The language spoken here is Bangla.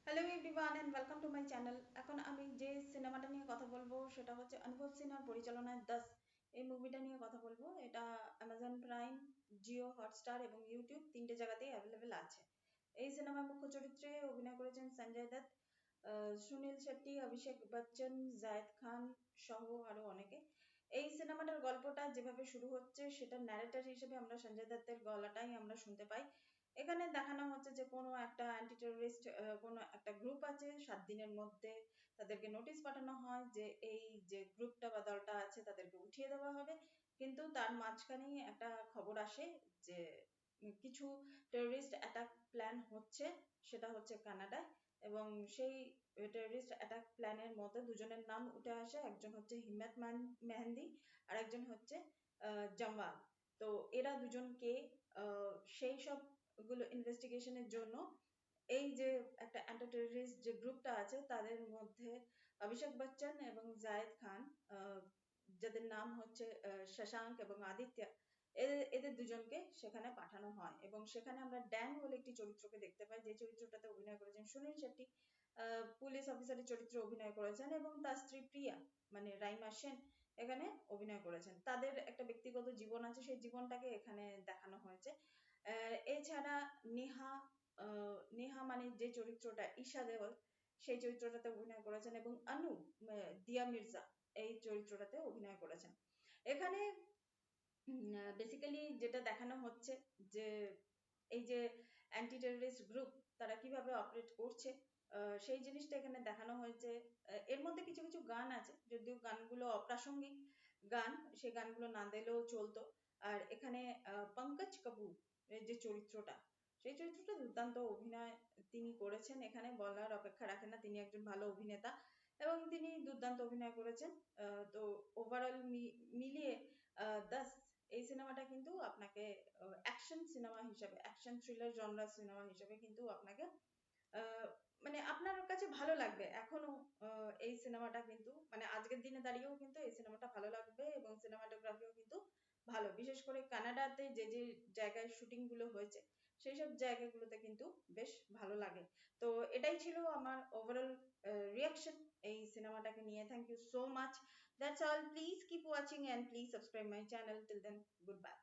Hello everyone and welcome to my channel. এখন আমি যে সিনেমাটা নিয়ে কথা বলবো সেটা হচ্ছে অনুভব সিনহার পরিচালনায় 10। এই মুভিটা নিয়ে কথা বলবো। এটা অ্যামাজন প্রাইম, জিও হটস্টার এবং ইউটিউব তিনটে জায়গাতেই অ্যাভেলেবেল আছে। এই সিনেমার মুখ্য চরিত্রে অভিনয় করেছেন সঞ্জয় দত্ত, সুনীল শেট্টি, অভিষেক বচ্চন, জায়েদ খান সহ আরো অনেকে। এই সিনেমাটার গল্পটা যেভাবে শুরু হচ্ছে সেটা ন্যারেটর হিসেবে আমরা সঞ্জয় দত্তের গলাটাই আমরা শুনতে পাই। এখানে দেখানো হচ্ছে যে কোনো একটা অ্যান্টি টেররিস্ট কোনো একটা গ্রুপ আছে, 7 দিনের মধ্যে তাদেরকে নোটিশ পাঠানো হয় যে এই যে গ্রুপটা বা দলটা আছে তাদেরকে উঠিয়ে দেওয়া হবে। কিন্তু তার মাঝখানেই একটা খবর আসে যে কিছু টেররিস্ট অ্যাটাক প্ল্যান হচ্ছে, সেটা হচ্ছে কানাডায়। এবং সেই টেররিস্ট অ্যাটাক প্ল্যানের মধ্যে দুজনের নাম উঠে আসে, একজন হচ্ছে হিম্মত মেহেন্দি আর একজন হচ্ছে জামওয়াল। তো এরা দুজনকে সেই সব গুলো ইনভেস্টিগেশনের জন্য এই যে একটা অ্যান্টি টেররিস্ট যে গ্রুপটা আছে তাদের মধ্যে অভিষেক বচ্চন এবং জায়েদ খান, যাদের নাম হচ্ছে শশাঙ্ক এবং আদিত্য, এদের দুজনকে সেখানে পাঠানো হয়। এবং সেখানে আমরা ড্যান বলে একটি চরিত্রকে দেখতে পাই, যে চরিত্রটাতে অভিনয় করেছেন সুনীল শেট্টি। পুলিশ অফিসারের চরিত্রে অভিনয় করেছেন এবং তার স্ত্রী প্রিয়া মানে রাইমা সেন এখানে অভিনয় করেছেন। তাদের একটা ব্যক্তিগত জীবন আছে, সেই জীবনটাকে এখানে দেখানো হয়েছে। এছাড়া নেহা, নেহা মানে যে চরিত্রটা ঈশা দেওয়াল, সেই চরিত্রটাতে অভিনয় করেছেন এবং অনু দিয়া মির্জা এই চরিত্রটাতে অভিনয় করেছেন। এখানে বেসিক্যালি যেটা দেখানো হচ্ছে যে এই যে অ্যান্টি টেররিস্ট গ্রুপ তারা কিভাবে অপারেট করছে, সেই জিনিসটা এখানে দেখানো হয়েছে। এর মধ্যে কিছু কিছু গান আছে, যদিও গানগুলো অপ্রাসঙ্গিক গান, সেই গানগুলো না দিলেও চলতো। আর এখানে পঙ্কজ কাপুর এর যে চরিত্রটা, সেই চরিত্রটা দুর্দান্ত অভিনয় তিনি করেছেন, এখানে বলার অপেক্ষা রাখে না। তিনি একজন ভালো অভিনেতা এবং তিনি দুর্দান্ত অভিনয় করেছেন। তো ওভারঅল মিলিয়ে 10 এই সিনেমাটা কিন্তু আপনাকে অ্যাকশন সিনেমা হিসেবে, অ্যাকশন থ্রিলার জনরা সিনেমা হিসেবে কিন্তু আপনাকে মানে আপনার কাছে ভালো লাগবে এখনো। এই সিনেমাটা কিন্তু মানে আজকের দিনে দাঁড়িয়েও কিন্তু এই সিনেমাটা ভালো লাগবে এবং সিনেমাটোগ্রাফিও কিন্তু ভালো। বিশেষ করে কানাডাতে যে যে জায়গায় শুটিং গুলো হয়েছে সেই সব জায়গাগুলোতে কিন্তু বেশ ভালো লাগে। তো এটাই ছিল আমার ওভারঅল রিয়াকশন এই সিনেমাটাকে নিয়ে। Thank you so much. That's all. Please keep watching and please subscribe my channel. Till then, goodbye.